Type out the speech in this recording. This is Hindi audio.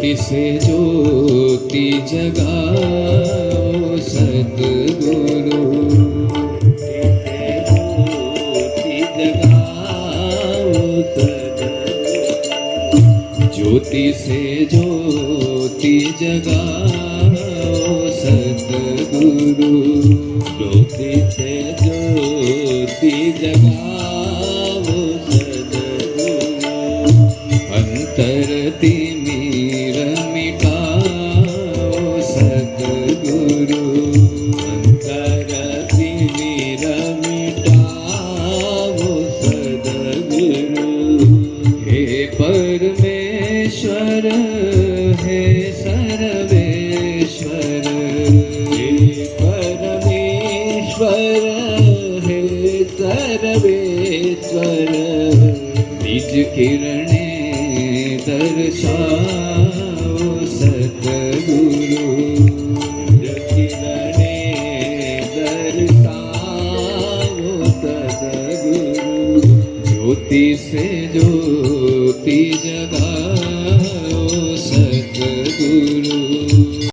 ज्योति से ज्योति जगाओ सद्गुरु, ज्योति से ज्योति जगाओ सद्गुरु, ज्योति से ज्योति जगाओ सद्गुरु, अंतर तिमिर मिटाओ सद्गुरु, अंतर तिमिर मिटाओ सद्गुरु। हे परमेश्वर हे सर्वेश्वर, हे परमेश्वर हे सर्वेश्वर, निज किरणे दर्शाओ सद्गुरु, निज किरणे दर्शाओ सद्गुरु, ज्योति से ज्योति जगा